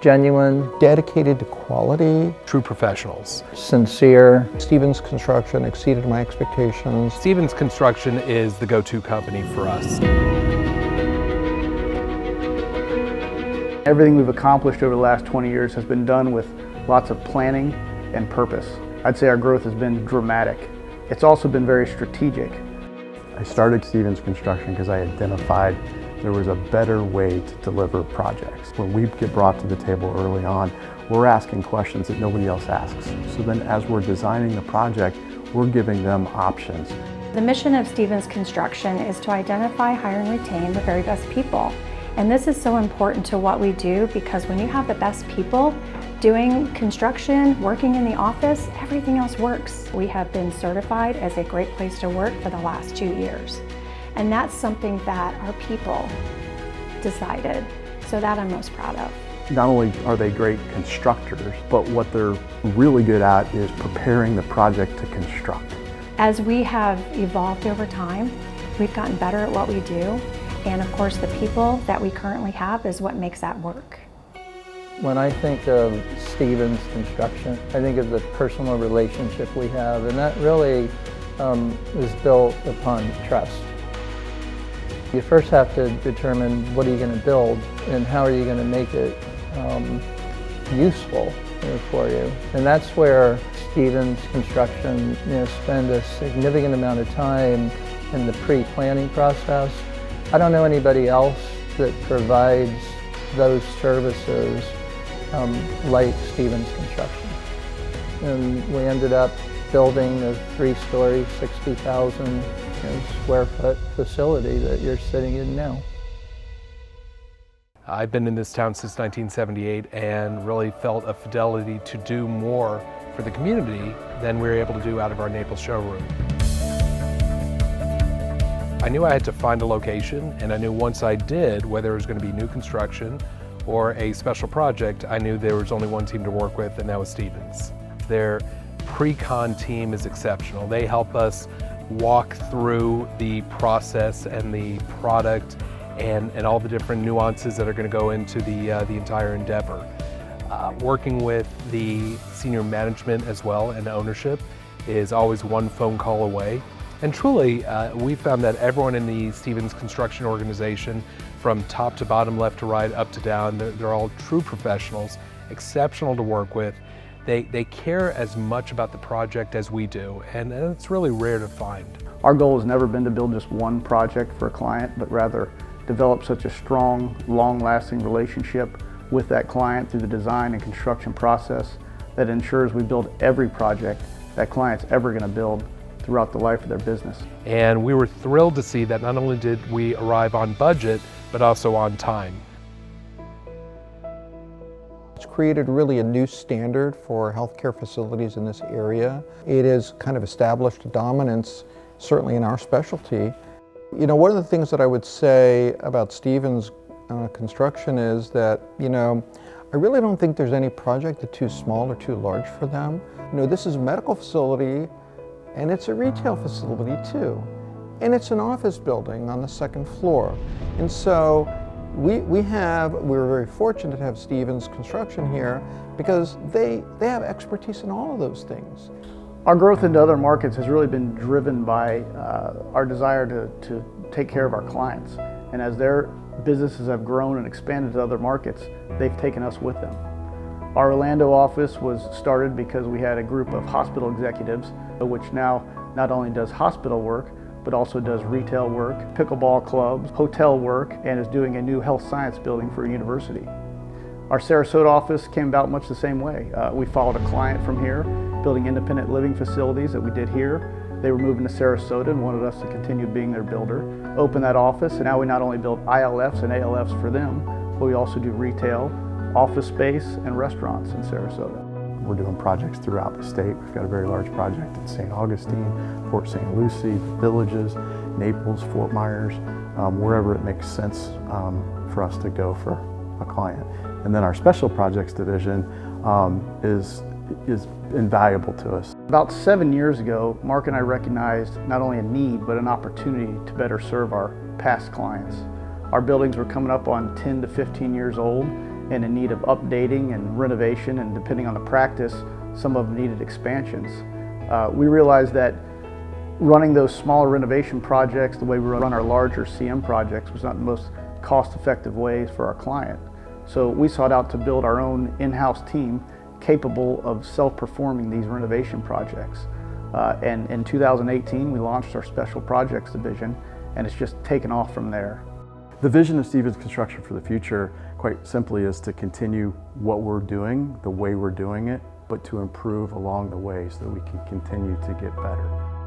Genuine, dedicated to quality, True professionals. sincere. Stevens Construction exceeded my expectations. Stevens Construction is the go-to company for us. Everything we've accomplished over the last 20 years has been done with lots of planning and purpose. I'd say our growth has been dramatic. It's also been very strategic. I started Stevens Construction because I identified there was a better way to deliver projects. When we get brought to the table early on, we're asking questions that nobody else asks. So then as we're designing the project, we're giving them options. The mission of Stevens Construction is to identify, hire, and retain the very best people. And this is so important to what we do because when you have the best people doing construction, working in the office, everything else works. We have been certified as a great place to work for the last 2 years. And that's something that our people decided, so that I'm most proud of. Not only are they great constructors, but what they're really good at is preparing the project to construct. As we have evolved over time, we've gotten better at what we do. And of course, the people that we currently have is what makes that work. When I think of Stevens Construction, I think of the personal relationship we have, and that really is built upon trust. You first have to determine what are you going to build and how are you going to make it useful for you. And that's where Stevens Construction spend a significant amount of time in the pre-planning process. I don't know anybody else that provides those services like Stevens Construction. And we ended up building a 3-story, 60,000 square foot facility that you're sitting in now. I've been in this town since 1978 and really felt a fidelity to do more for the community than we were able to do out of our Naples showroom. I knew I had to find a location, and I knew once I did, whether it was going to be new construction or a special project, I knew there was only one team to work with, and that was Stevens. Their pre-con team is exceptional. They help us walk through the process and the product and all the different nuances that are going to go into the entire endeavor. Working with the senior management as well and ownership is always one phone call away. And truly, we found that everyone in the Stevens Construction organization, from top to bottom, left to right, up to down, they're all true professionals, exceptional to work with. They care as much about the project as we do, and it's really rare to find. Our goal has never been to build just one project for a client, but rather develop such a strong, long-lasting relationship with that client through the design and construction process that ensures we build every project that client's ever going to build throughout the life of their business. And we were thrilled to see that not only did we arrive on budget, but also on time. It's created really a new standard for healthcare facilities in this area. It has kind of established a dominance, certainly in our specialty. One of the things that I would say about Stevens Construction is that, I really don't think there's any project that's too small or too large for them. This is a medical facility, and it's a retail facility too. And it's an office building on the 2nd floor. And so we're very fortunate to have Stevens Construction here because they have expertise in all of those things. Our growth into other markets has really been driven by our desire to take care of our clients. And as their businesses have grown and expanded to other markets, they've taken us with them. Our Orlando office was started because we had a group of hospital executives, which now not only does hospital work, but also does retail work, pickleball clubs, hotel work, and is doing a new health science building for a university. Our Sarasota office came about much the same way. We followed a client from here, building independent living facilities that we did here. They were moving to Sarasota and wanted us to continue being their builder. Open that office, and now we not only build ILFs and ALFs for them, but we also do retail, office space, and restaurants in Sarasota. We're doing projects throughout the state. We've got a very large project in St. Augustine, Port St. Lucie, Villages, Naples, Fort Myers, wherever it makes sense for us to go for a client. And then our special projects division is invaluable to us. About 7 years ago, Mark and I recognized not only a need, but an opportunity to better serve our past clients. Our buildings were coming up on 10 to 15 years old and in need of updating and renovation, and depending on the practice, some of them needed expansions. We realized that running those smaller renovation projects the way we run our larger CM projects was not the most cost-effective ways for our client. So we sought out to build our own in-house team capable of self-performing these renovation projects. And in 2018, we launched our Special Projects division, and it's just taken off from there. The vision of Stevens Construction for the future, quite simply, is to continue what we're doing, the way we're doing it, but to improve along the way so that we can continue to get better.